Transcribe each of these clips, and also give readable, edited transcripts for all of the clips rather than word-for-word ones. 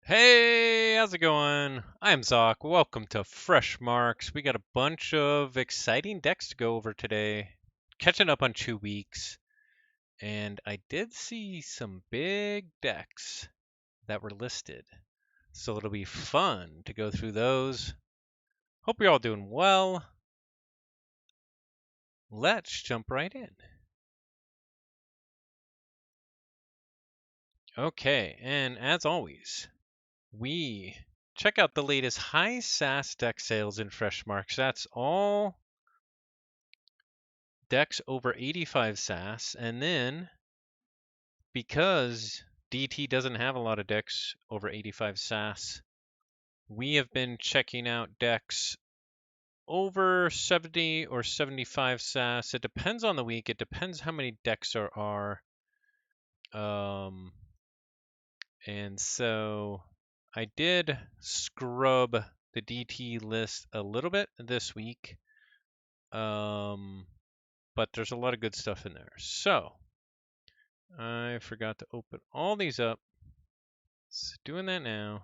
Hey, how's it going? I'm Zoc. Welcome to Fresh Marks. We got a bunch of exciting decks to go over today. Catching up on 2 weeks, and I did see some big decks that were listed. So it'll be fun to go through those. Hope you're all doing well. Let's jump right in. Okay, and as always, we check out the latest high SAS deck sales in Fresh Marks. That's all decks over 85 SAS, and then because DT doesn't have a lot of decks over 85 SAS, we have been checking out decks over 70 or 75 SAS. It depends on the week. It depends how many decks there are. Um, and so I did scrub the DT list a little bit this week. But there's a lot of good stuff in there. So I forgot to open all these up. So doing that now.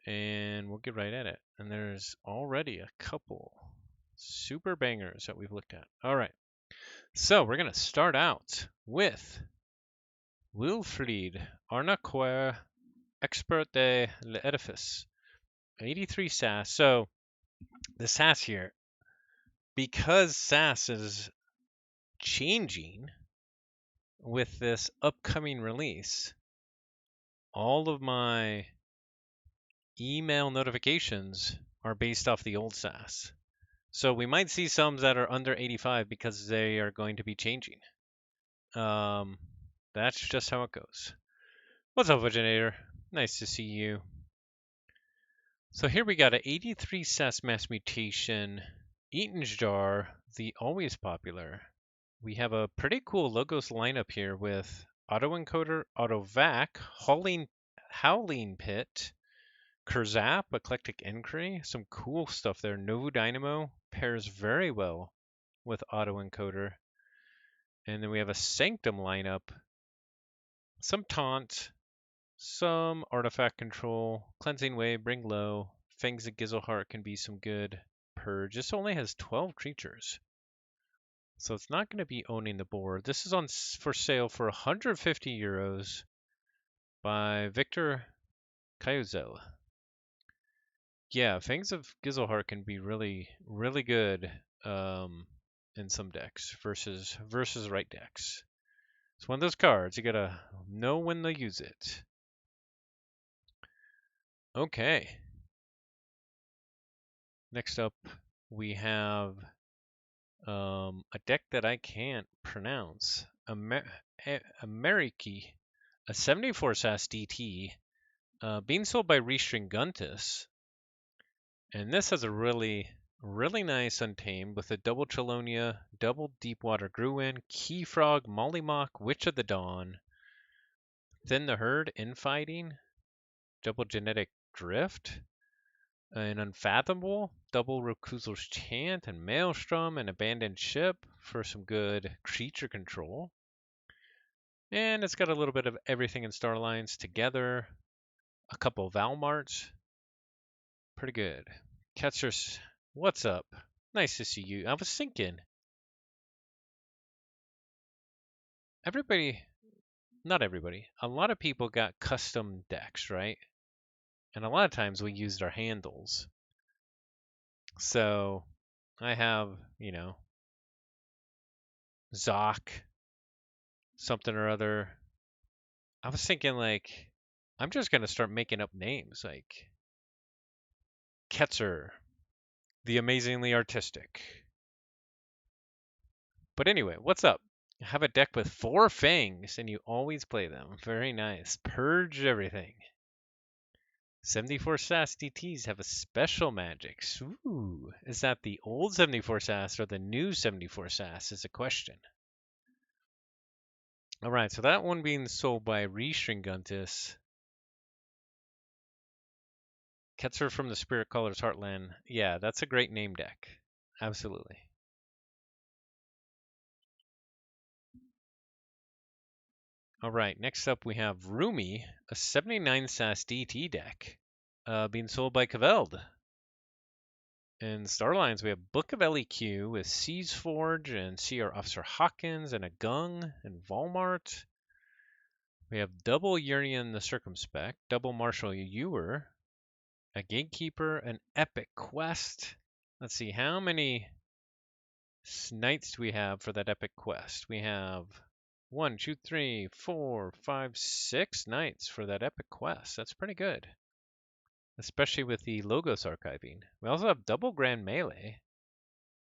And we'll get right at it. And there's already a couple super bangers that we've looked at. All right. So we're going to start out with Wilfried Arnaquer, Expert de l'Edifice, 83 SAS. So the SAS here, because SAS is changing with this upcoming release, all of my email notifications are based off the old SAS. So we might see some that are under 85 because they are going to be changing. That's just how it goes. What's up, Originator? Nice to see you. So here we got an 83 SAS mass mutation, Eaton's Jar, the always popular. We have a pretty cool logos lineup here with Autoencoder, Autovac, Howling Pit, Kurzap, Eclectic Inquiry, some cool stuff there. Novu Dynamo pairs very well with Autoencoder. And then we have a Sanctum lineup, some Taunt, some Artifact Control, Cleansing Wave, Bring Low, Fangs of Gizzleheart can be some good Purge. This only has 12 creatures, so it's not going to be owning the board. This is on for sale for 150 euros by Victor Cayuzel. Yeah, Fangs of Gizzleheart can be really, really good in some decks versus right decks. It's one of those cards, you gotta know when to use it. Okay. Next up, we have a deck that I can't pronounce. Ameriki, a 74 SAS DT, being sold by Restringuntus. And this has a really, really nice Untamed with a double Chelonia, double Deepwater Gruin, Keyfrog, Mollymawk, Witch of the Dawn, Thin the Herd, Infighting, double Genetic Drift, an Unfathomable, double Rokuzel's Chant, and Maelstrom, and Abandoned Ship for some good creature control. And it's got a little bit of everything in Starlines together, a couple Valmarts. Pretty good. Catchers, what's up? Nice to see you. I was thinking, everybody, not everybody, a lot of people got custom decks, right? And a lot of times we used our handles. So I have, Zoc, something or other. I was thinking, like, I'm just going to start making up names like Ketzer, the amazingly artistic. But anyway, what's up? I have a deck with 4 fangs and you always play them. Very nice. Purge everything. 74 SAS DTs have a special magic. Ooh, is that the old 74 SAS or the new 74 SAS is a question. All right, so that one being sold by Restringuntus. Ketzer from the Spirit Caller's Heartland. Yeah, that's a great name deck. Absolutely. All right, next up we have Rumi, a 79 SAS DT deck, being sold by Keveld. In Starlines, we have Book of LEQ with Keyforge and CR Officer Hawkins and a Gung and Walmart. We have double Urian the Circumspect, double Marshal Ewer, a Gatekeeper, an Epic Quest. Let's see, how many knights do we have for that Epic Quest? We have 1, 2, 3, 4, 5, 6 knights for that Epic Quest. That's pretty good, especially with the Logos archiving. We also have double Grand Melee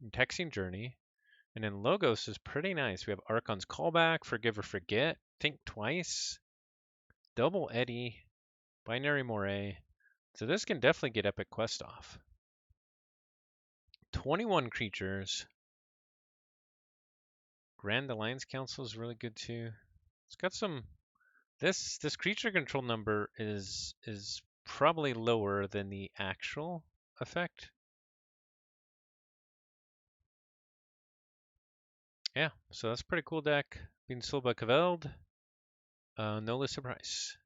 and Texting Journey. And then Logos is pretty nice. We have Archon's Callback, Forgive or Forget, Think Twice, Double Eddy, Binary Moray. So this can definitely get Epic Quest off. 21 creatures. Grand Alliance Council is really good too. It's got some. This creature control number is probably lower than the actual effect. Yeah, so that's a pretty cool deck. Being sold by Keveld. No listed price.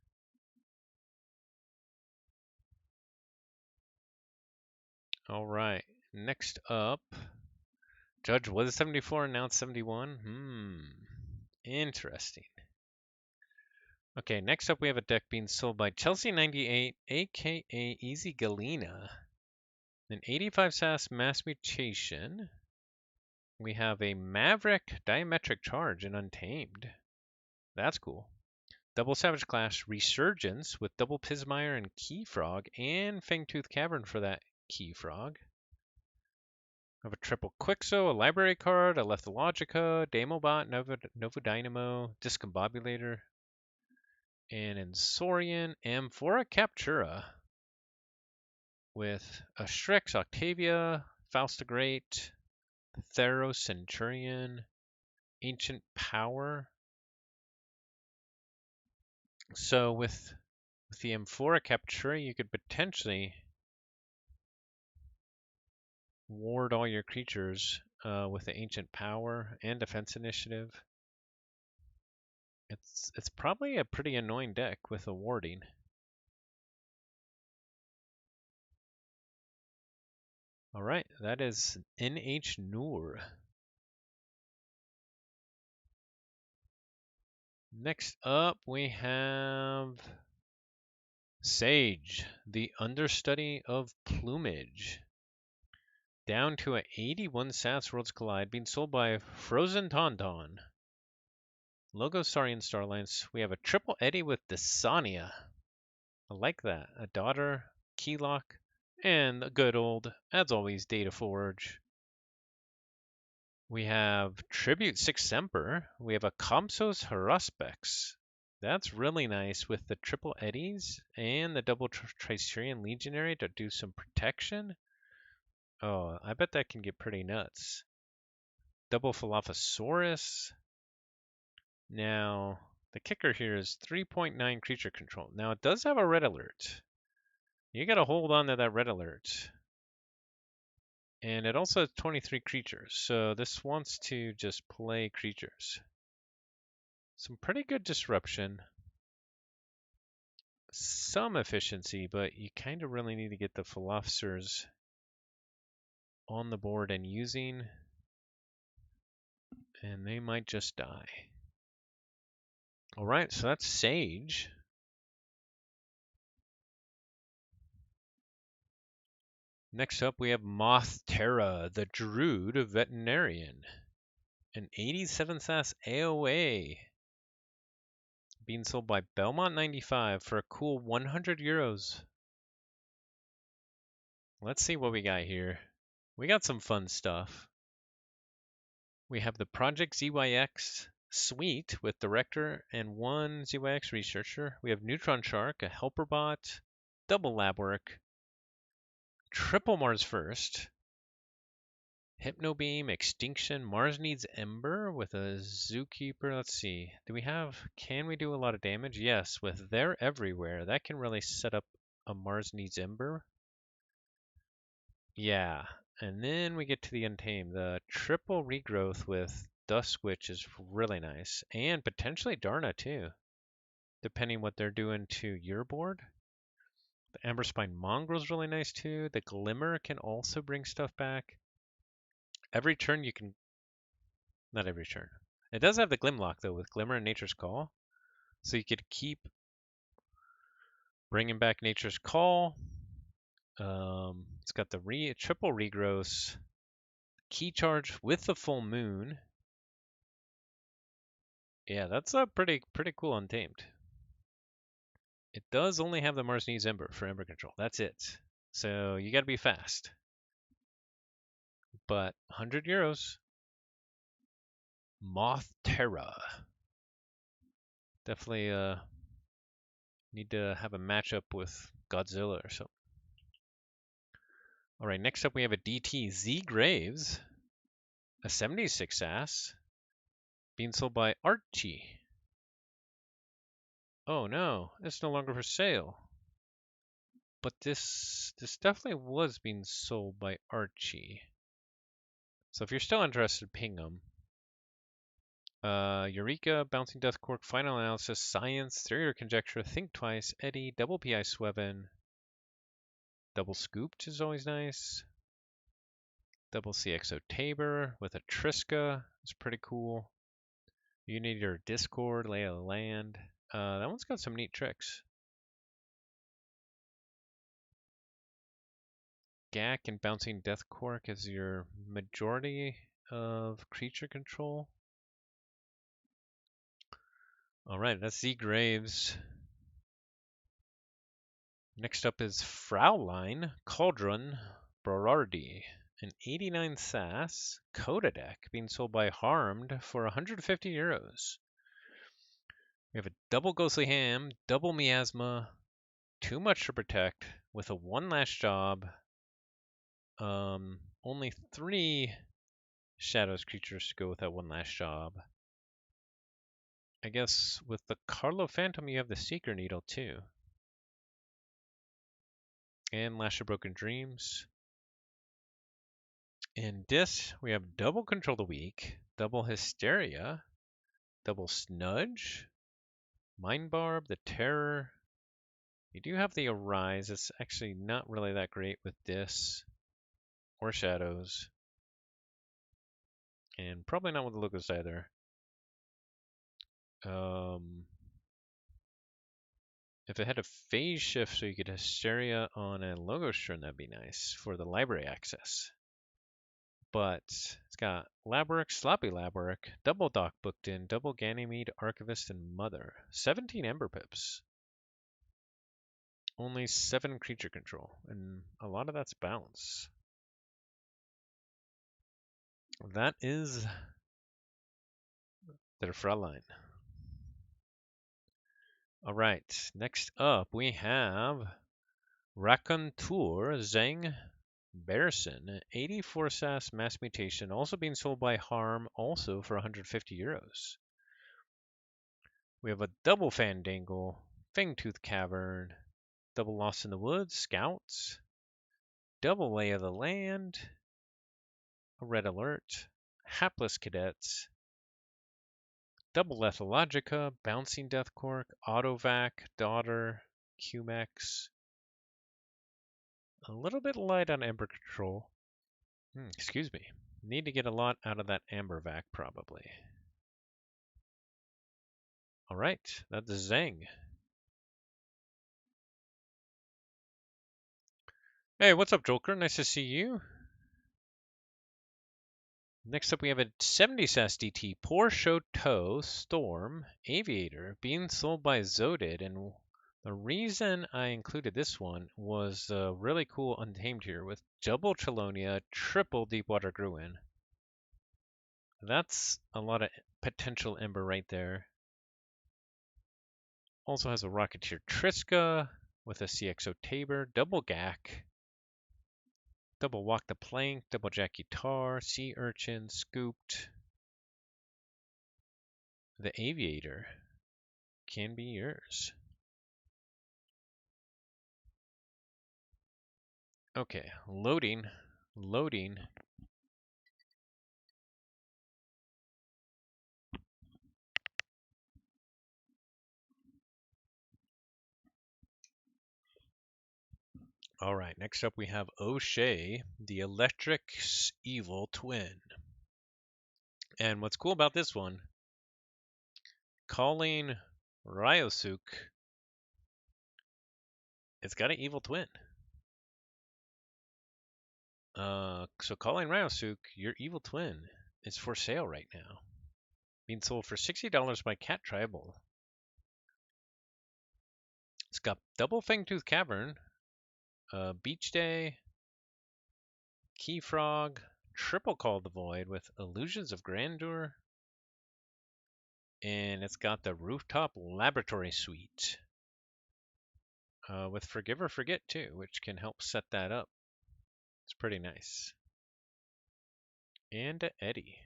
All right, next up, Judge was 74 and now it's 71. Interesting. Okay, next up we have a deck being sold by Chelsea 98, aka Easy Galena. An 85 SAS Mass Mutation. We have a Maverick Diametric Charge and Untamed. That's cool. Double Savage Clash Resurgence with double Pismire and Keyfrog and Fangtooth Cavern for that Keyfrog. I have a triple Quixo, a library card, a Lethalogica, Damobot, Novo Dynamo, Discombobulator, and Ensorian Amphora Captura with a Strix, Octavia, Faust the Great, Theros Centurion, Ancient Power. So with the Amphora Captura, you could potentially ward all your creatures with the Ancient Power and Defense Initiative. It's probably a pretty annoying deck with a warding. All right, that is NH Noor. Next up, we have Sage, the understudy of Plumage. Down to a 81 Sats Worlds Collide, being sold by Frozen Tauntaun. Logo Saurian Starlines. We have a triple Eddy with Desania. I like that. A daughter, Keylock, and the good old, as always, Data Forge. We have Tribute 6 Semper. We have a Compsos Haruspex. That's really nice with the triple Eddies and the double Tricerian Legionary to do some protection. Oh, I bet that can get pretty nuts. Double Dilophosaurus. Now, the kicker here is 3.9 creature control. Now, it does have a red alert. You gotta hold on to that red alert. And it also has 23 creatures, so this wants to just play creatures. Some pretty good disruption. Some efficiency, but you kind of really need to get the Philosophers on the board and using, and they might just die. All right, so that's Sage. Next up, we have Moth Terra, the Druid Veterinarian. An 87 SAS AOA. Being sold by Belmont 95 for a cool 100 euros. Let's see what we got here. We got some fun stuff. We have the Project ZYX Suite with Director and one ZYX Researcher. We have Neutron Shark, a Helper Bot, double Lab Work, triple Mars First, Hypnobeam, Extinction, Mars Needs Ember with a Zookeeper. Let's see. Can we do a lot of damage? Yes, with They're Everywhere. That can really set up a Mars Needs Ember. Yeah, and then we get to the Untamed. The triple regrowth with Dusk Witch is really nice. And potentially Darna too. depending what they're doing to your board. The Amber Spine Mongrel's really nice too. The Glimmer can also bring stuff back. Every turn you can, not every turn. It does have the Glimlock though with Glimmer and Nature's Call. So you could keep bringing back Nature's Call. It's got the triple regrows, key charge with the full moon. Yeah, that's a pretty cool Untamed. It does only have the Mars Needs Ember for Ember control. That's it. So you got to be fast. But 100 euros. Moth Terra. Definitely need to have a matchup with Godzilla or something. All right, next up we have a DT Z Graves, a 76 SAS, being sold by Archie. Oh no, it's no longer for sale. But this definitely was being sold by Archie. So if you're still interested, ping them. Eureka, Bouncing Death Cork, Final Analysis, Science, Theory or Conjecture, Think Twice, Eddie, Double PI Swevin, Double Scooped is always nice. Double CXO Tabor with a Triska is pretty cool. Unity or Discord, Lay of the Land. That one's got some neat tricks. Gak and Bouncing Death Cork as your majority of creature control. Alright, that's Z Graves. Next up is Fraulein Cauldron Berardi, an 89 SAS Coda deck being sold by Harmed for 150 euros. We have a double Ghostly Ham, double Miasma, too much to protect with a one last job. Only 3 Shadows creatures to go with that one last job. I guess with the Carlo Phantom you have the Seeker Needle too. And Lash of Broken Dreams. In this, we have double Control the Weak, double Hysteria, double Snudge, Mind Barb, the Terror. You do have the Arise. It's actually not really that great with this or Shadows. And probably not with the Logos either. If it had a phase shift so you could Hysteria on a Logos turn, that'd be nice for the library access. But it's got Labwork, Sloppy Labwork, double Doc booked in, double Ganymede, Archivist, and Mother. 17 Ember Pips. Only 7 creature control, and a lot of that's bounce. That is their Fraulein. Alright, next up we have Raconteur Zhang Bearson, 84 SAS Mass Mutation, also being sold by Harm, also for 150 euros. We have a double Fandangle, Fangtooth Cavern, double Lost in the Woods, Scouts, double Lay of the Land, a Red Alert, Hapless Cadets, double Lethalogica, Bouncing Death Cork, Autovac, Daughter, Cumex. A little bit light on Ember Control. Excuse me. Need to get a lot out of that Amber Vac, probably. Alright, that's Zhang. Hey, what's up, Joker? Nice to see you. Next up, we have a 70 SAS DT, Poor Shoto Storm Aviator, being sold by Zodid. And the reason I included this one was really cool Untamed here with double Chelonia, triple Deepwater Gruin. That's a lot of potential Ember right there. Also has a Rocketeer Triska with a CXO Tabor, double Gak, double Walk the Plank, double Jack Guitar, Sea Urchin, Scooped. The Aviator can be yours. Okay, loading. All right, next up we have O'Shea, the Electric's evil twin. And what's cool about this one, calling Ryosuke, it's got an evil twin. So calling Ryosuke, your evil twin, is for sale right now. Being sold for $60 by Cat Tribal. It's got double Fangtooth Cavern, Beach Day, Key Frog, triple Call the Void with Illusions of Grandeur, and it's got the Rooftop Laboratory Suite with Forgive or Forget too, which can help set that up. It's pretty nice. And Eddie.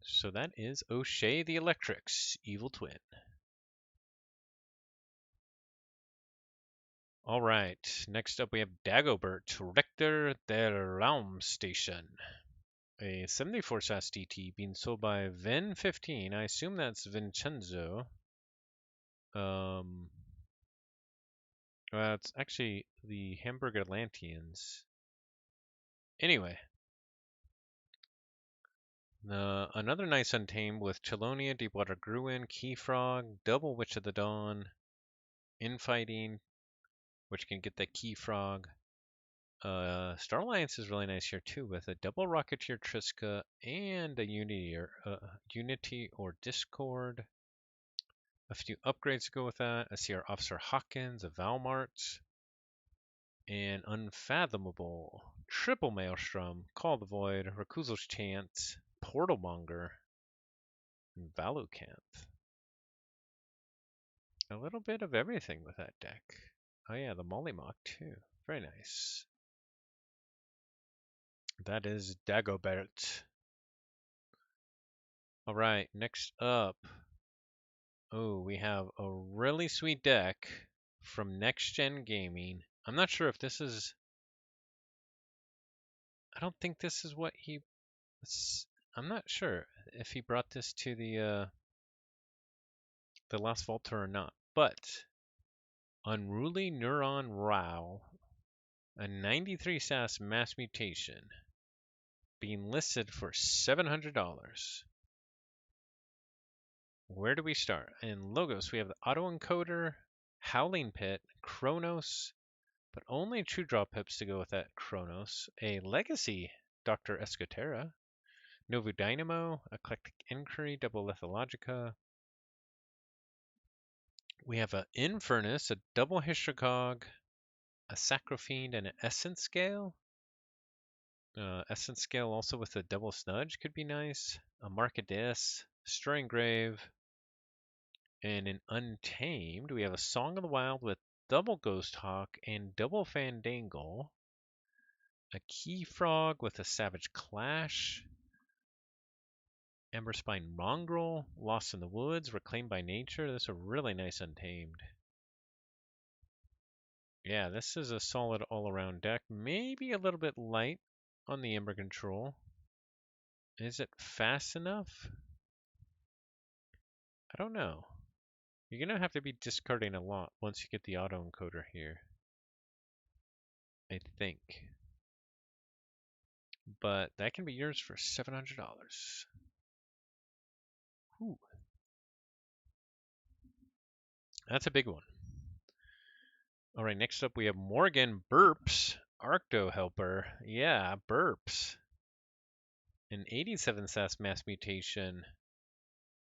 So that is O'Shea the Electric's evil twin. All right, next up we have Dagobert, Rector der Raumstation. A 74 SAS DT being sold by Ven15. I assume that's Vincenzo. Well, it's actually the Hamburg Atlanteans. Anyway, another nice Untamed with Chelonia, Deepwater Gruin, Key Frog, Double Witch of the Dawn, Infighting, which can get the Key Frog. Star Alliance is really nice here too, with a double Rocketeer Triska and a Unity or Discord. A few upgrades to go with that. I see our Officer Hawkins, a Valmart, and Unfathomable, Triple Maelstrom, Call the Void, Rakuzo's Chance, Portalmonger, and Valucanth. A little bit of everything with that deck. Oh yeah, the Mollymawk too. Very nice. That is Dagobert. Alright, next up. Oh, we have a really sweet deck from Next Gen Gaming. I'm not sure if this is... I don't think this is what he... I'm not sure if he brought this to the Last Vaulter or not. But Unruly Neuron Row, a 93 SAS mass mutation, being listed for $700. Where do we start? In Logos, we have the Autoencoder, Howling Pit, Chronos, but only 2-draw pips to go with that Chronos. A Legacy, Dr. Escotera, Novu Dynamo, Eclectic Inquiry, Double Lithologica. We have an Infernus, a Double Hystricog, a Sacrofiend, and an Essence Scale. Essence Scale also with a Double Snudge could be nice. A Markadis, Stirring Grave, and an Untamed. We have a Song of the Wild with double Ghost Hawk and double Fandangle. A Key Frog with a Savage Clash. Emberspine Mongrel, Lost in the Woods, Reclaimed by Nature. This is a really nice Untamed. Yeah, this is a solid all-around deck. Maybe a little bit light on the Ember control. Is it fast enough? I don't know. You're going to have to be discarding a lot once you get the autoencoder here. I think. But that can be yours for $700. Ooh. That's a big one. All right, next up we have Morgan Burps, Arcto Helper. Yeah, Burps. An 87 SAS mass mutation.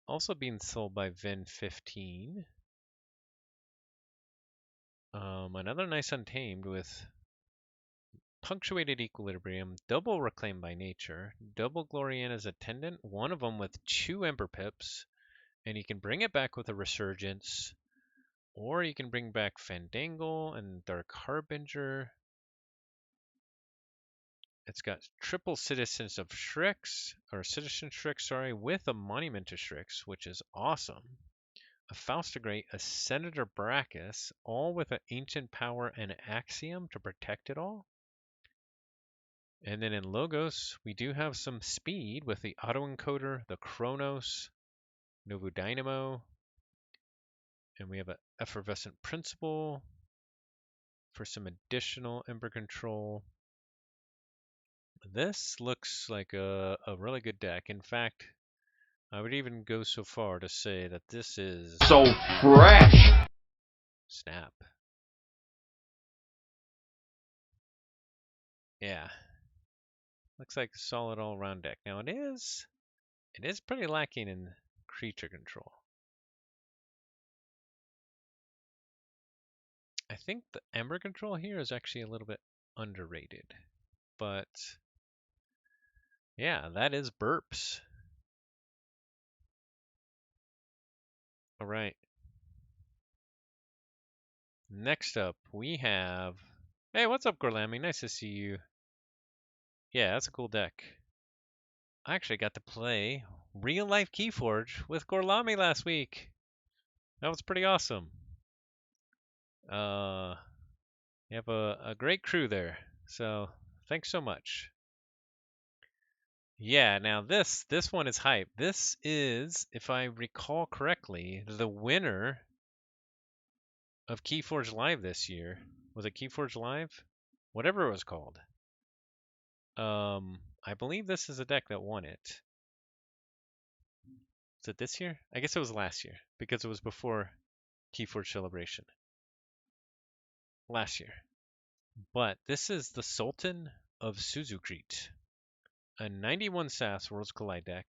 Also being sold by Ven15. Another nice Untamed with Punctuated Equilibrium, double Reclaimed by Nature, double Gloriana's Attendant, one of them with 2 Ember Pips, and you can bring it back with a Resurgence, or you can bring back Fandangle and Dark Harbinger. It's got triple Citizens of Shrix, or Citizen Shrix, sorry, with a Monument to Shrix, which is awesome. A Faustagate, a Senator Brachus, all with an Ancient Power and an Axiom to protect it all. And then in Logos, we do have some speed with the Autoencoder, the Chronos, Novu Dynamo, and we have an Effervescent Principle, for some additional Ember control. This looks like a really good deck. In fact, I would even go so far to say that this is so fresh. Snap. Yeah. Looks like a solid all-around deck. Now it is pretty lacking in creature control. I think the Ember control here is actually a little bit underrated. But yeah, that is burps. All right. Next up, we have... Hey, what's up, Gorlami? Nice to see you. Yeah, that's a cool deck. I actually got to play real-life Keyforge with Gorlami last week. That was pretty awesome. You have a great crew there, so thanks so much. Yeah, now this one is hype. This is, if I recall correctly, the winner of Keyforge Live this year. Was it Keyforge Live? Whatever it was called. I believe this is a deck that won it. Is it this year? I guess it was last year because it was before Keyforge Celebration. Last year. But this is the Sultan of Suzukrit, a 91 SAS Worlds Collide deck,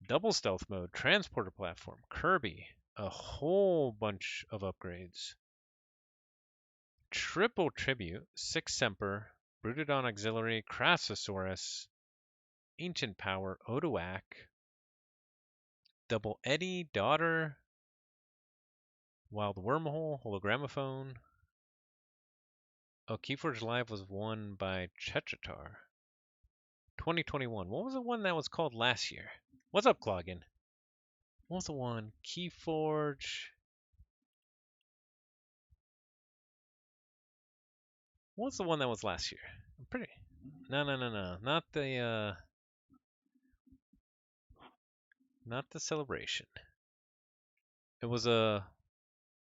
double stealth mode, transporter platform, Kirby, a whole bunch of upgrades, triple tribute, 6 Semper, Brutodon Auxiliary, Crassosaurus, Ancient Power, Odoak, double Eddie, Daughter, Wild Wormhole, Hologramophone. Oh, Keyforge Live was won by Chechatar. 2021. What was the one that was called last year? What's up, Cloggin? What was the one? Keyforge. What was the one that was last year? I'm pretty. No. Not the celebration. It was a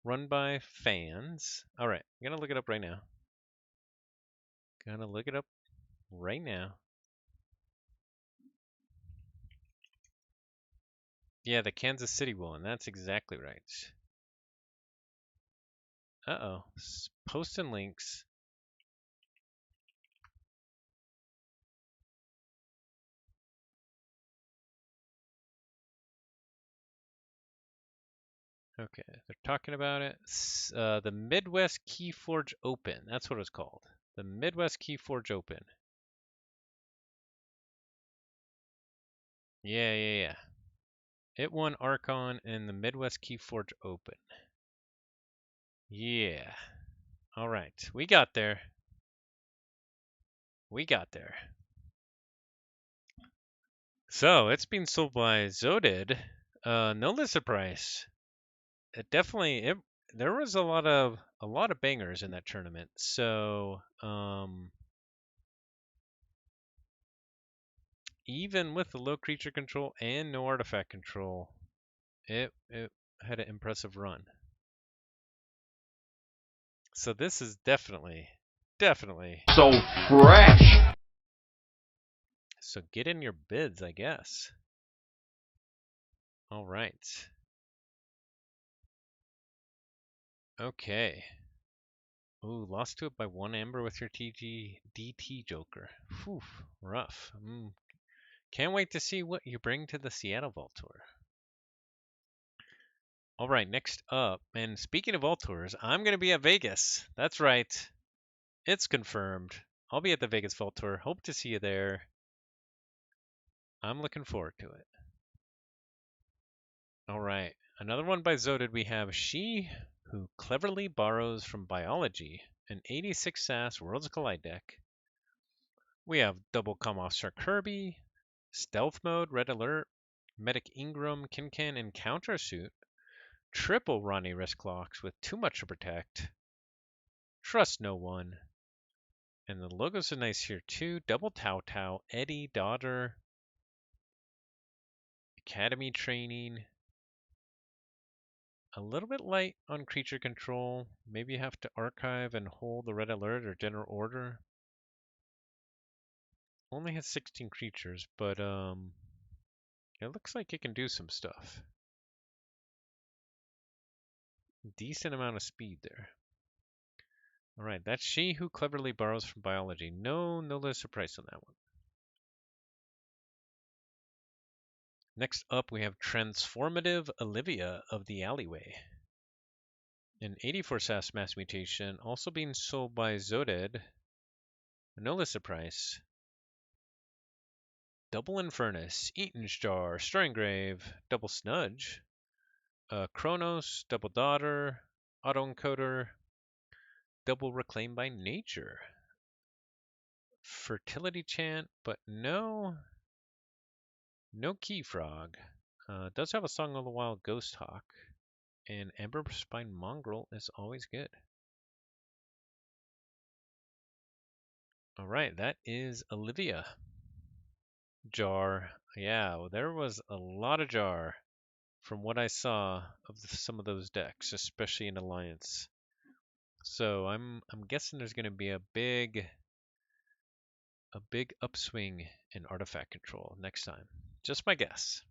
run by fans. All right, I'm gonna look it up right now. Gonna look it up right now. Yeah, the Kansas City one. That's exactly right. Uh-oh. Posting links. Okay, they're talking about it. The Midwest Keyforge Open. That's what it's called. The Midwest Keyforge Open. Yeah. It won Archon in the Midwest Keyforge Open. Yeah. All right. We got there. So it's being sold by Zodid. No list price. It definitely there was a lot of bangers in that tournament. So even with the low creature control and no artifact control, it had an impressive run. So this is definitely so fresh. So get in your bids, I guess. All right. Okay. Ooh, lost to it by 1 Amber with your DT Joker. Whew, rough. Can't wait to see what you bring to the Seattle Vault Tour. All right, next up, and speaking of Vault Tours, I'm going to be at Vegas. That's right. It's confirmed. I'll be at the Vegas Vault Tour. Hope to see you there. I'm looking forward to it. All right, another one by Zodid. We have She Who Cleverly Borrows from Biology, an 86 SAS Worlds Collide deck. We have double Comm Officer Kirby, Stealth Mode, Red Alert, Medic Ingram, Kincan, and Countersuit, triple Ronnie Wristlocks with too much to protect, Trust No One, and the logos are nice here too, double Tau Tau, Eddie, Daughter, Academy Training, A little bit light on creature control. Maybe you have to archive and hold the red alert or general order. Only has 16 creatures, but it looks like it can do some stuff. Decent amount of speed there. All right, that's She Who Cleverly Borrows from Biology. No list of price on that one. Next up, we have Transformative Olivia of the Alleyway. An 84 SAS mass mutation, also being sold by Zoded. No list of price. Double Infernus, Eaton's Jar, Stirring Grave, Double Snudge, Chronos, Double Daughter, Autoencoder, Double Reclaim by Nature. Fertility Chant, but no Key Frog. Does have a Song of the Wild Ghost Hawk, and Amber Spine Mongrel is always good. All right, that is Olivia. Jar. Yeah, well, there was a lot of Jar from what I saw of some of those decks, especially in Alliance. So I'm guessing there's going to be a big upswing in artifact control next time. Just my guess.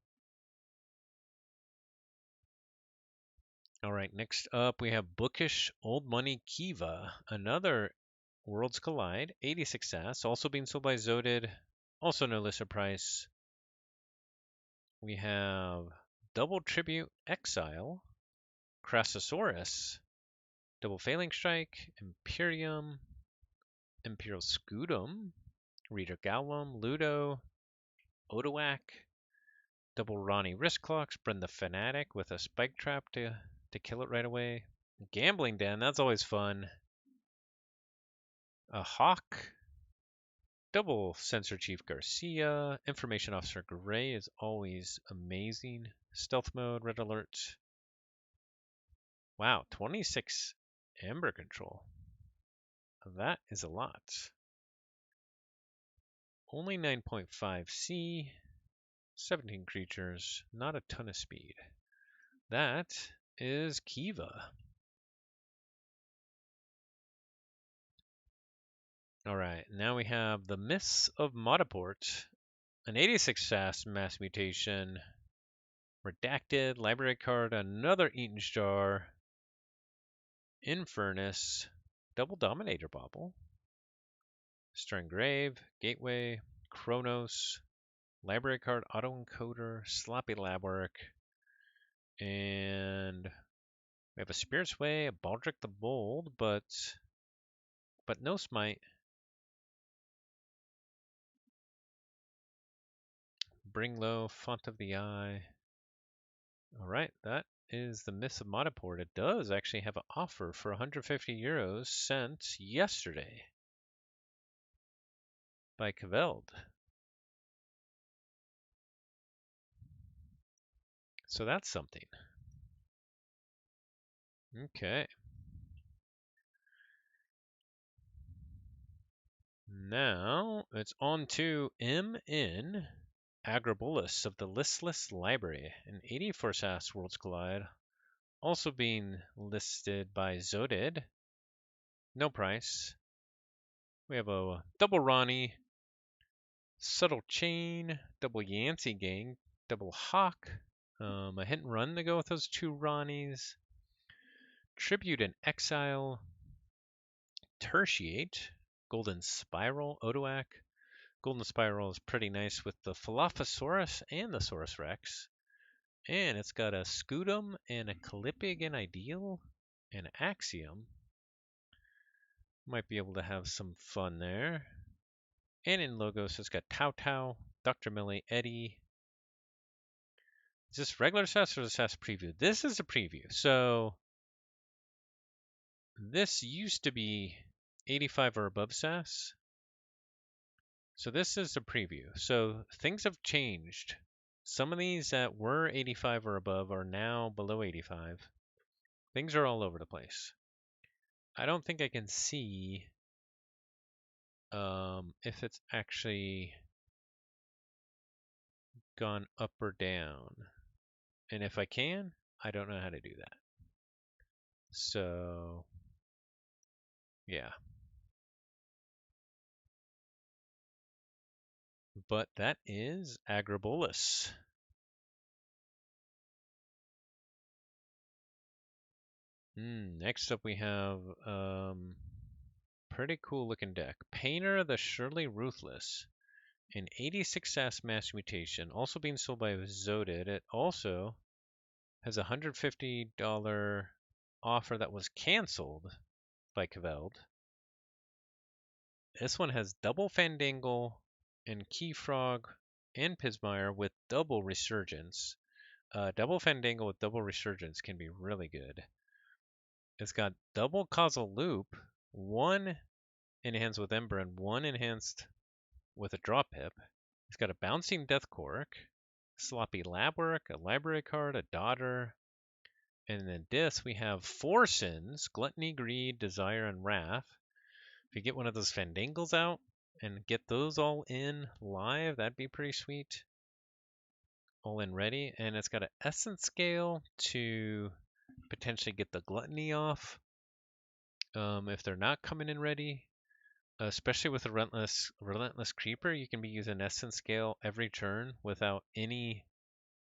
All right, next up we have Bookish Old Money Kiva, another Worlds Collide, 86 SAS, also being sold by Zoded, also no listed price. We have Double Tribute Exile, Crassosaurus, Double Failing Strike, Imperium, Imperial Scutum, Reader Gallum, Ludo, Odoak, Double Ronnie Wristclocks, Brenda Fanatic with a Spike Trap to kill it right away. Gambling Den, that's always fun. A Hawk, Double Sensor Chief Garcia, Information Officer Gray is always amazing. Stealth Mode, Red Alert. Wow, 26 Amber Control. That is a lot. Only 9.5 C, 17 creatures, not a ton of speed. That is Kiva. All right, now we have the Mists of Modaport, an 86 SAS mass mutation, redacted, library card, another Eaton's Jar, Infernus, double Dominator Bauble, Stirring Grave, Gateway, Chronos, library card, Autoencoder, Sloppy Lab Work, and we have a Spirit's Way, a Baldric the Bold, but no Smite. Bring Low, Font of the Eye. All right, that is the Mists of Modaport. It does actually have an offer for 150 euros sent yesterday by Kaveld. So that's something. Okay. Now it's on to MN Agrabulus of the Listless Library, an 84 SAS Worlds Collide, also being listed by Zodid. No price. We have a double Ronnie, Subtle Chain, double Yancey Gang, double Hawk, a hit and run to go with those two Ronnies, Tribute and Exile, Tertiate, Golden Spiral, Odoak. Golden Spiral is pretty nice with the Falaphosaurus and the Saurus Rex. And it's got a Scutum and a Calipig and Ideal and Axiom. Might be able to have some fun there. And in Logos, it's got Tau Tau, Dr. Millie, Eddie. Is this regular SAS or the SAS preview? This is a preview. So this used to be 85 or above SAS. So this is a preview. So things have changed. Some of these that were 85 or above are now below 85. Things are all over the place. I don't think I can see if it's actually gone up or down. And if I can, I don't know how to do that. So, yeah. But that is Agribolus. Next up we have pretty cool looking deck. Painter the Surely Ruthless. An 86 SAS mass mutation, also being sold by Zodid. It also has a $150 offer that was canceled by Keveld. This one has double Fandangle and Keyfrog and Pismire with double Resurgence. Double Fandangle with double Resurgence can be really good. It's got double Causal Loop, one enhanced with Ember and one enhanced with a Draw Pip. It's got a Bouncing Death Cork, Sloppy Lab Work, a Library card, a Daughter, and then this we have four sins: Gluttony, Greed, Desire, and Wrath. If you get one of those Fandangles out and get those all in live, that'd be pretty sweet. All in ready, and it's got an Essence Scale to potentially get the Gluttony off if they're not coming in ready. Especially with a relentless creeper, you can be using Essence Scale every turn without any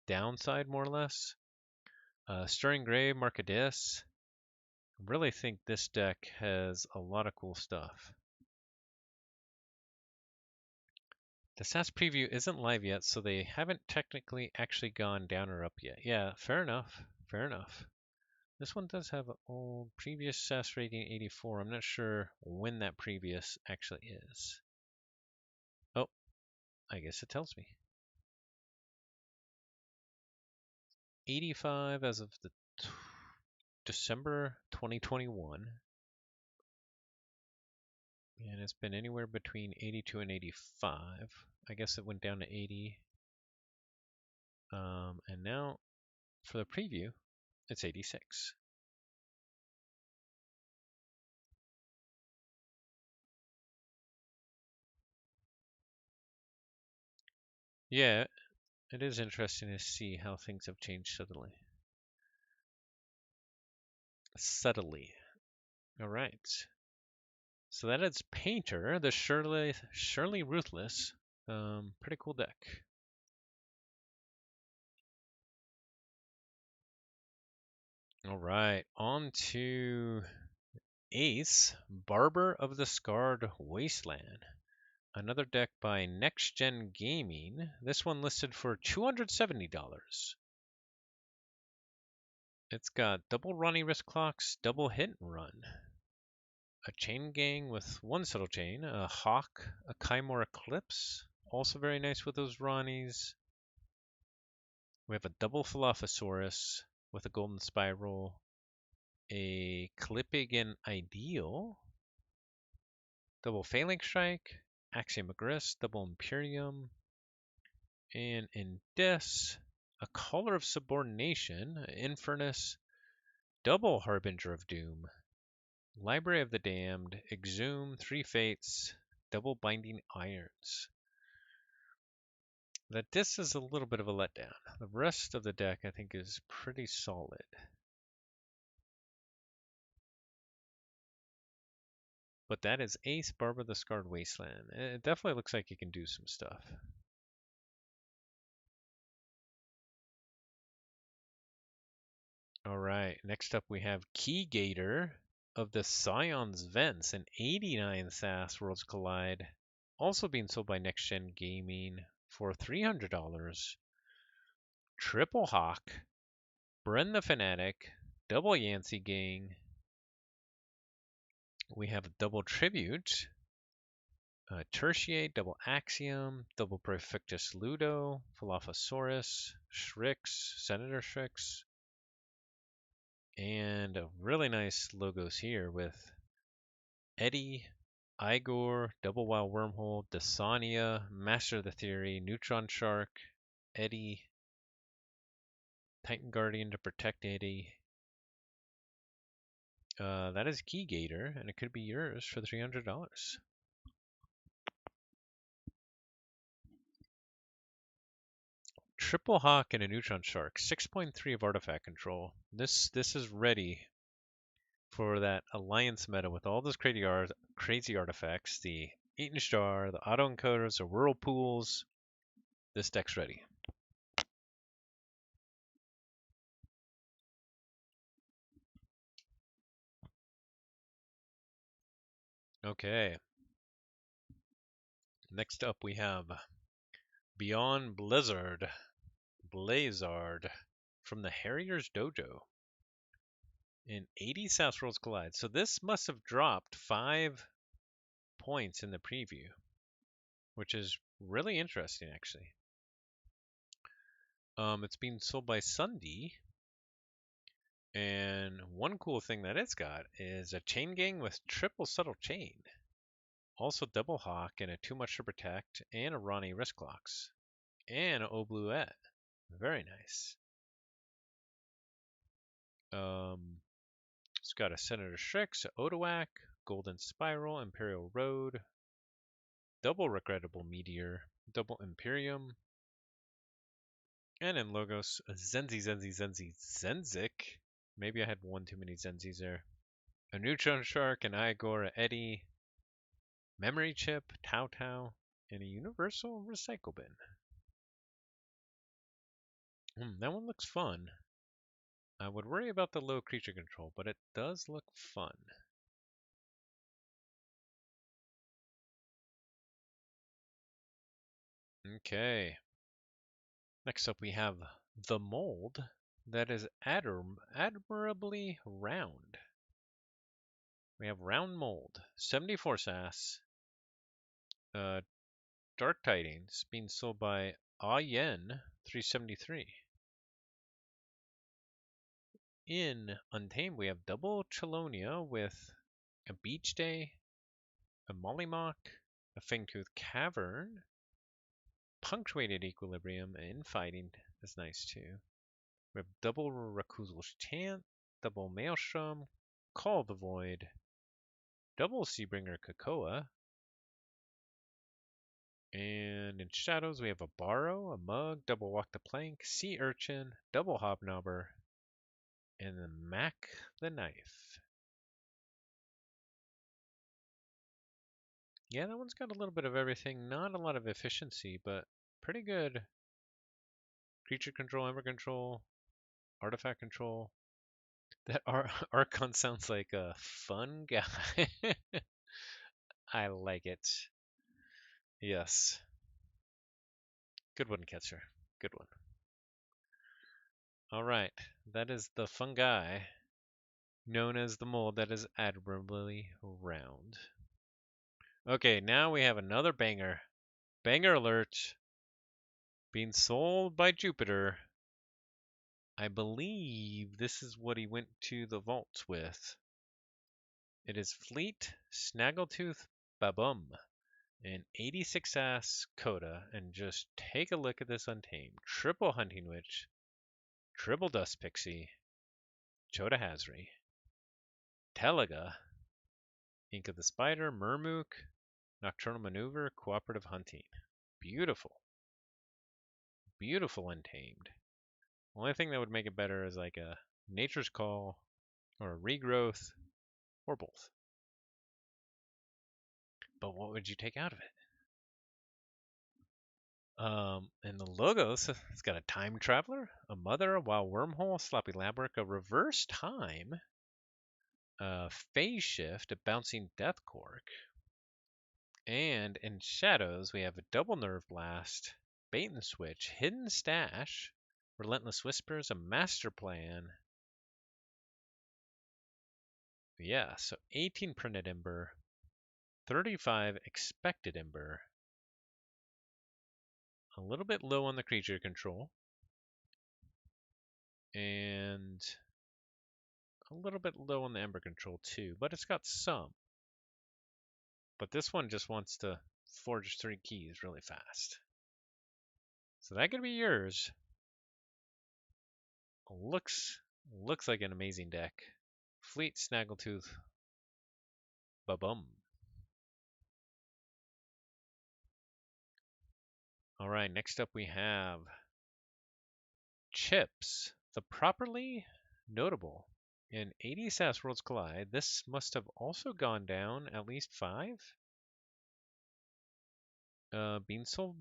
downside, more or less. Stirring Grave, Markadis. I really think this deck has a lot of cool stuff. The SAS preview isn't live yet, so they haven't technically actually gone down or up yet. Yeah, fair enough. Fair enough. This one does have an old previous SAS rating 84. I'm not sure when that previous actually is. Oh, I guess it tells me. 85 as of the December 2021. And it's been anywhere between 82 and 85. I guess it went down to 80. And now for the preview, it's 86. Yeah, it is interesting to see how things have changed subtly. Subtly. All right. So that is Painter, the Surely Ruthless. Pretty cool deck. All right, on to Ace, Barber of the Scarred Wasteland. Another deck by Next Gen Gaming. This one listed for $270. It's got double Ronnie Wrist Clocks, double Hit and Run, a Chain Gang with one Subtle Chain, a Hawk, a Kymor Eclipse, also very nice with those Ronnies. We have a double Philophosaurus with a Golden Spiral, a Clippigan Ideal, double Phalanx Strike, Axiom Aggress, double Imperium, and in this, a Color of Subordination, Infernus, double Harbinger of Doom, Library of the Damned, Exhume, Three Fates, double Binding Irons. That this is a little bit of a letdown. The rest of the deck I think is pretty solid. But that is Ace, Barber the Scarred Wasteland. It definitely looks like it can do some stuff. All right, next up we have Keygator of the Scion's Vents, an 89 SAS Worlds Collide, also being sold by Next Gen Gaming for $300. Triple Hawk, Bren the Fanatic, double Yancey Gang. We have a double Tribute, Tertiate, double Axiom, double Perfectus Ludo, Philophosaurus, Shrix, Senator Shrix, and really nice logos here with Eddie, Igor, Double Wild Wormhole, Dasania, Master of the Theory, Neutron Shark, Eddie, Titan Guardian to protect Eddie. That is Keygator, and it could be yours for $300. Triple Hawk and a Neutron Shark, 6.3 of artifact control. This is ready for that alliance meta with all those crazy artifacts, the Eaton Star, the autoencoders, the whirlpools. This deck's ready. Okay. Next up we have Beyond Blazard from the Harriers Dojo in 80 SAS Worlds Collide. So this must have dropped 5 points in the preview, which is really interesting actually. It's being sold by Sunday, and one cool thing that it's got is a chain gang with triple subtle chain, also double hawk and a too much to protect, and a Ronnie wrist locks, and an Obluette. Very nice. It's got a Senator Strix, a Odoac, Golden Spiral, Imperial Road, double Regrettable Meteor, double Imperium, and in Logos, a Zenzik. Maybe I had one too many Zenzis there. A Neutron Shark, an Igor, Eddie, Memory Chip, Tau, and a Universal Recycle Bin. That one looks fun. I would worry about the low creature control, but it does look fun. Okay. Next up we have the mold that is admirably round. We have round mold, 74 SAS, Dark Tidings being sold by Yen 373. In Untamed, we have double Chelonia with a Beach Day, a Mollymock, a Fangtooth Cavern, Punctuated Equilibrium, and Fighting is nice too. We have double Rakuzel's Chant, double Maelstrom, Call of the Void, double Seabringer Kakoa, and in Shadows we have a Borrow, a Mug, double Walk the Plank, Sea Urchin, double Hobnobber, and the Mac the Knife. Yeah, that one's got a little bit of everything. Not a lot of efficiency, but pretty good. Creature control, Ember control, artifact control. That Archon sounds like a fun guy. I like it. Yes. Good one, Catcher. Good one. All right. That is the fun guy known as the mold that is admirably round. Okay, now we have another banger. Banger alert. Being sold by Jupiter. I believe this is what he went to the vaults with. It is Fleet Snaggletooth Babum, an 86 ass Coda, and just take a look at this Untamed. Triple Hunting Witch, triple Dust Pixie, Chota Hazri, Telaga, Ink of the Spider, Murmook, Nocturnal Maneuver, Cooperative Hunting. Beautiful. Beautiful Untamed. Only thing that would make it better is like a Nature's Call or a Regrowth or both. But what would you take out of it? And the logos, it's got a Time Traveler, a Mother, a Wild Wormhole, Sloppy Labyrinth, a Reverse Time, a Phase Shift, a Bouncing Death Cork, and in Shadows we have a Double Nerve Blast, Bait and Switch, Hidden Stash, Relentless Whispers, a Master Plan. Yeah, so 18 printed Ember, 35 expected Ember, a little bit low on the creature control, and a little bit low on the Ember control too, but it's got some. But this one just wants to forge 3 keys really fast. So that could be yours. Looks like an amazing deck. Fleet Snaggletooth Babum. All right, next up we have Chips, the properly notable. And 80 SAS Worlds Collide. This must have also gone down at least 5. Being sold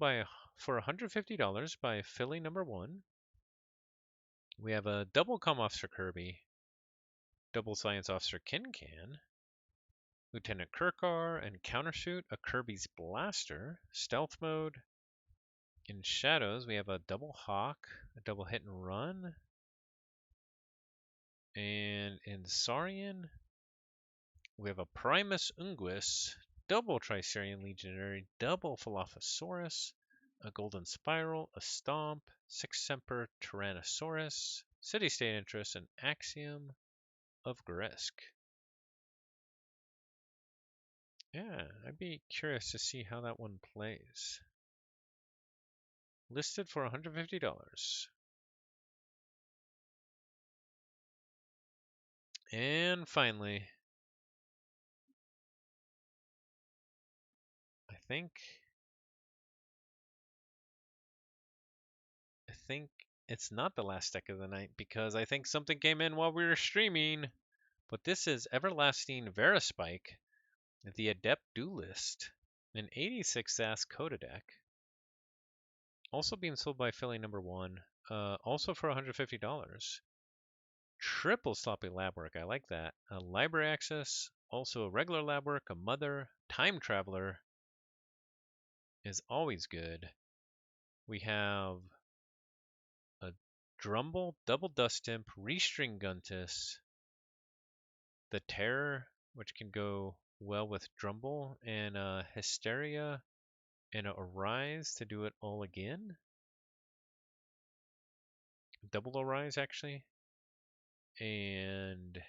for $150 by Philly number 1. We have a double comm officer Kirby, double science officer Can, Lieutenant Kirkar, and countersuit a Kirby's blaster, stealth mode. In shadows, we have a double hawk, a double hit and run. And in Saurian, we have a Primus Unguis, double Tricerian Legionary, double Falophosaurus, a Golden Spiral, a Stomp, Six Semper Tyrannosaurus, City State Interest, and Axiom of Grisk. Yeah, I'd be curious to see how that one plays. Listed for $150. And finally, I think it's not the last deck of the night because I think something came in while we were streaming. But this is Everlasting Veraspike, the Adept Duelist, an 86 SAS Coda deck. Also being sold by Philly number 1, also for $150. Triple sloppy lab work, I like that. A library access, also a regular lab work, a mother, time traveler is always good. We have a Drumble, double dust imp, restring Guntus, the Terror, which can go well with Drumble, and Hysteria and a Arise to do it all again. Double Arise, actually. And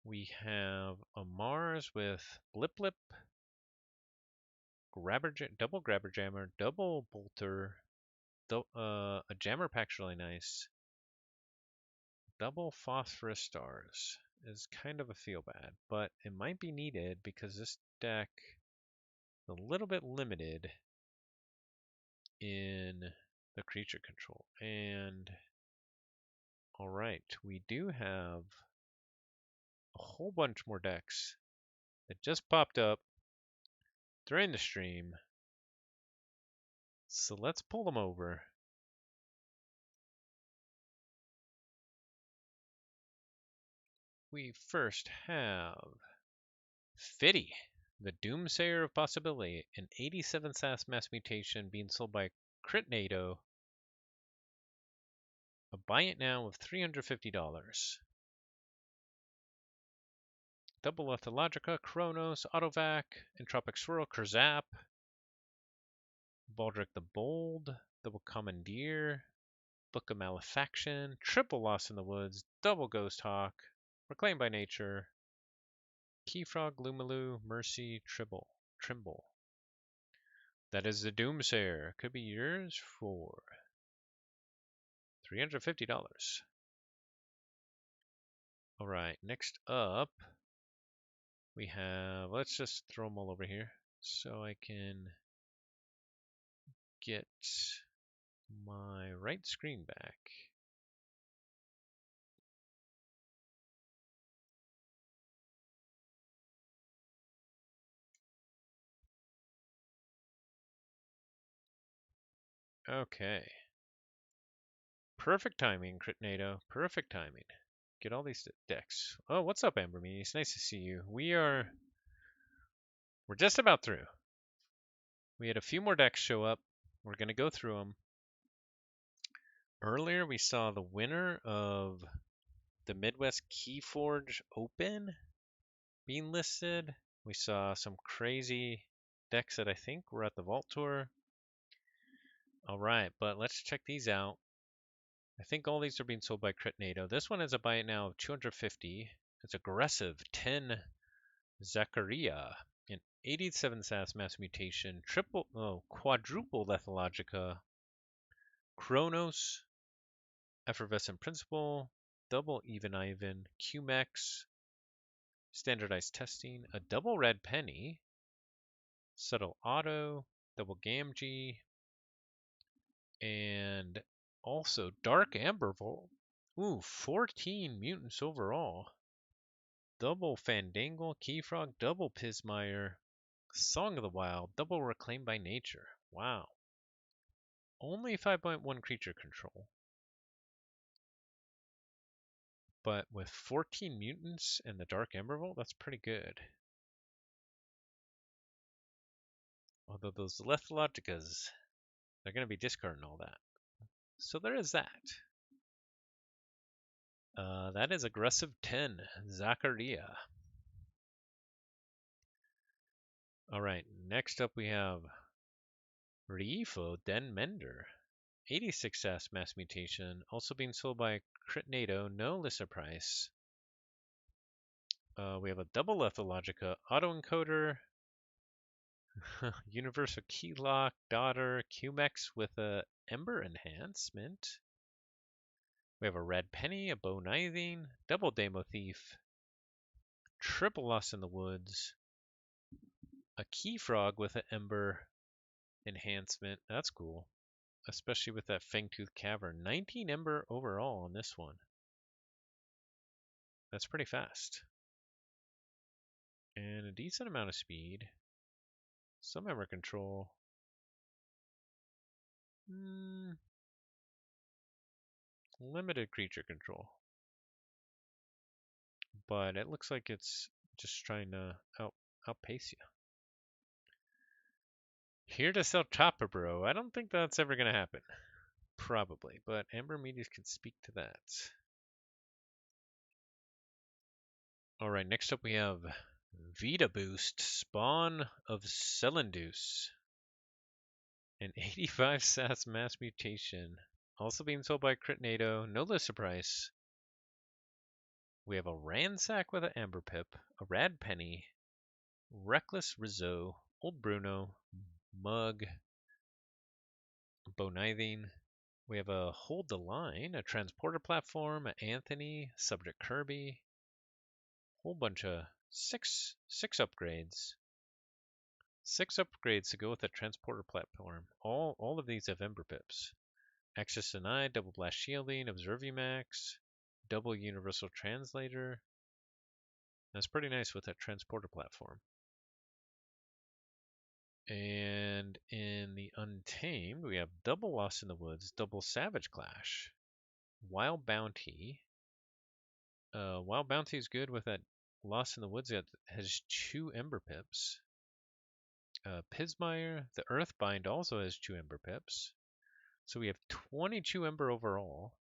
we have a Mars with Blip Blip, double Grabber Jammer, double Bolter, a Jammer Pack's really nice. Double Phosphorus Stars is kind of a feel bad, but it might be needed because this deck is a little bit limited in the creature control. And alright, we do have a whole bunch more decks that just popped up during the stream. So let's pull them over. We first have Fitty, the Doomsayer of Possibility, an 87 SAS mass mutation being sold by Critnado. A buy it now of $350. Double Lethalogica, Chronos, Autovac, Entropic Swirl, Kerzap, Baldric the Bold, Double Commandeer, Book of Malefaction, Triple Lost in the Woods, Double Ghost Hawk, Reclaimed by Nature, Keyfrog, Lumaloo, Mercy, Trimble. That is the Doomsayer. Could be yours for $350. Alright, next up, we have, let's just throw them all over here so I can get my right screen back. Okay. Perfect timing, Critnado. Perfect timing. Get all these decks. Oh, what's up, Amber Me? It's nice to see you. We're just about through. We had a few more decks show up. We're going to go through them. Earlier, we saw the winner of the Midwest Keyforge Open being listed. We saw some crazy decks that I think were at the Vault Tour. All right, but let's check these out. I think all these are being sold by Critnado. This one has a buy it now of $250. It's aggressive 10 Zachariah, an 87 SAS mass mutation, quadruple Lethalogica, Chronos, Effervescent Principle, double Even Ivan, QMEX, standardized testing, a double Red Penny, subtle Auto, double Gamgee, and also Dark Ambervolt Ooh, 14 mutants overall. Double Fandangle, Keyfrog, double Pismire, Song of the Wild, double Reclaimed by Nature. Wow. Only 5.1 creature control. But with 14 mutants and the Dark Embervolt, that's pretty good. Although those Lethalogicas, they're going to be discarding all that. So there is that. That is aggressive 10, Zacharia. All right, next up we have Riefo Den Mender. 86 SAS mass mutation, also being sold by Critnado, no listener price. We have a double Lethalogica autoencoder, universal keylock, daughter, QMEX with a Ember enhancement. We have a red penny, a bow knithing, double Demo Thief, triple Lost in the Woods, a key frog with an Ember enhancement. That's cool, especially with that Fangtooth Cavern. 19 Ember overall on this one. That's pretty fast. And a decent amount of speed. Some Ember control. Limited creature control. But it looks like it's just trying to outpace you. Here to sell Chopper Bro. I don't think that's ever going to happen. Probably, but Amber Meteors can speak to that. Alright, next up we have Vita Boost, Spawn of Celandus. An 85 SAS mass mutation. Also being sold by Critnado, no lister price. We have a Ransack with an Amber Pip, a Rad Penny, Reckless Rizzo, Old Bruno, Mug, Bonithing. We have a Hold the Line, a Transporter Platform, a Anthony, Subject Kirby. Whole bunch of six upgrades. 6 upgrades to go with the Transporter Platform. All of these have Ember Pips. Access Denied, Double Blast Shielding, Observumax, Double Universal Translator. That's pretty nice with that Transporter Platform. And in the Untamed, we have double Lost in the Woods, double Savage Clash, Wild Bounty. Wild Bounty is good with that Lost in the Woods that has 2 Ember Pips. Pismire, the Earthbind also has 2 Ember Pips. So we have 22 Ember overall.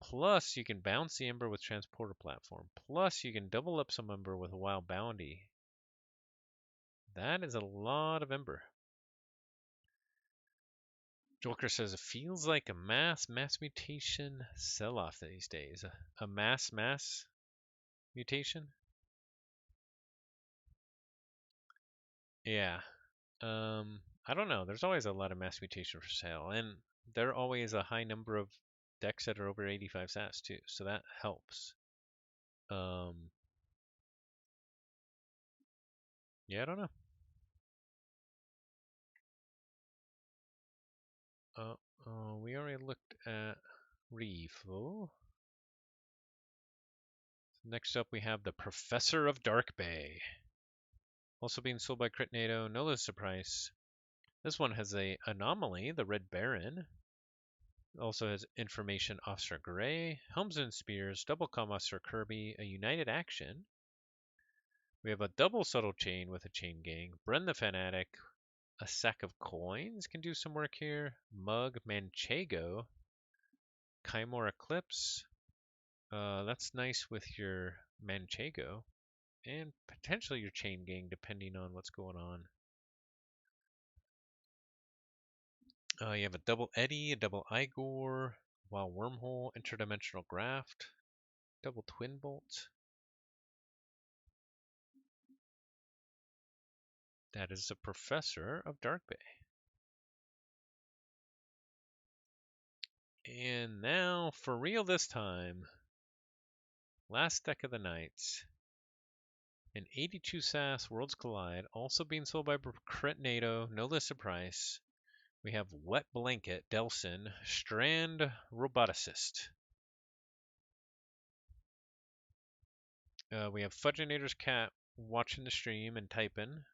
Plus, you can bounce the Ember with Transporter Platform. Plus, you can double up some Ember with a Wild Bounty. That is a lot of Ember. Joker says it feels like a mass mutation sell-off these days. A mass mutation? Yeah. I don't know. There's always a lot of mass mutation for sale, and there are always a high number of decks that are over 85 SAS too, so that helps. Yeah, I don't know. We already looked at Revo. Next up, we have the Professor of Dark Bay. Also being sold by Critnado, no lister price. This one has a Anomaly, the Red Baron. Also has Information Officer Gray, Helms and Spears, Double Comm Officer Kirby, a United Action. We have a double Subtle Chain with a Chain Gang, Bren the Fanatic, a Sack of Coins can do some work here, Mug Manchego, Kymor Eclipse. That's nice with your Manchego, and potentially your Chain Gang, depending on what's going on. You have a double Eddie, a double Igor, Wild Wormhole, Interdimensional Graft, double Twin Bolt. That is a Professor of Dark Bay. And now, for real this time, last deck of the night. An 82 SAS Worlds Collide, also being sold by Critnado, no listed price. We have Wet Blanket, Delson, Strand Roboticist. We have Fudginator's cat watching the stream and typing.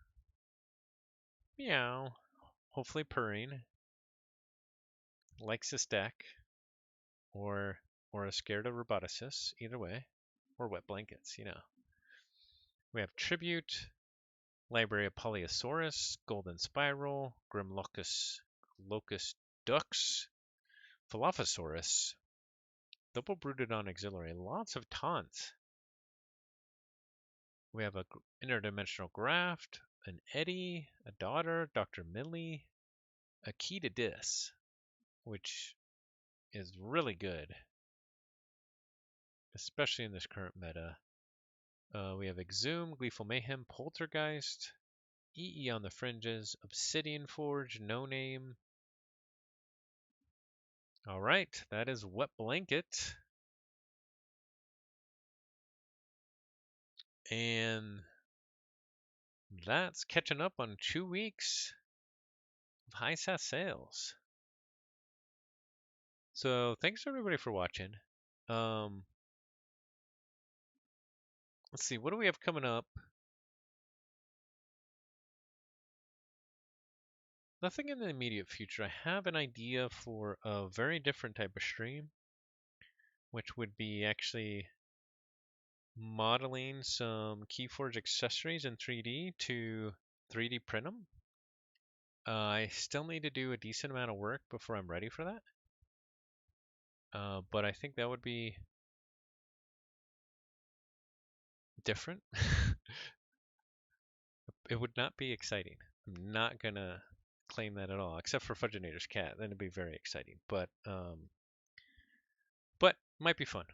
Meow. Hopefully purring. Likes this deck. Or is scared of Roboticist. Either way. Or wet blankets, you know. We have Tribute. Library of Polyosaurus. Golden Spiral. Grim Locust Ducks. Dilophosaurus. Double Brooded on Auxiliary. Lots of taunts. We have a interdimensional graft, an Eddie, a daughter, Dr. Millie, a key to dis, which is really good, especially in this current meta. We have Exhume, Gleeful Mayhem, Poltergeist, EE on the Fringes, Obsidian Forge, No Name. All right, that is Wet Blanket. And that's catching up on 2 weeks of high SAS sales. So thanks everybody for watching. Let's see, what do we have coming up? Nothing in the immediate future. I have an idea for a very different type of stream, which would be actually modeling some Keyforge accessories in 3D to 3D print them. I still need to do a decent amount of work before I'm ready for that. But I think that would be different. It would not be exciting. I'm not gonna claim that at all, except for Fudginator's cat. Then it'd be very exciting. But might be fun.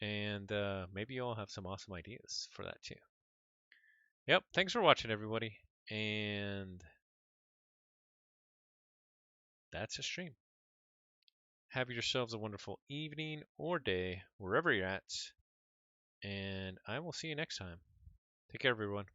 And maybe you all have some awesome ideas for that too. Yep, thanks for watching, everybody. And that's a stream. Have yourselves a wonderful evening or day, wherever you're at. And I will see you next time. Take care, everyone.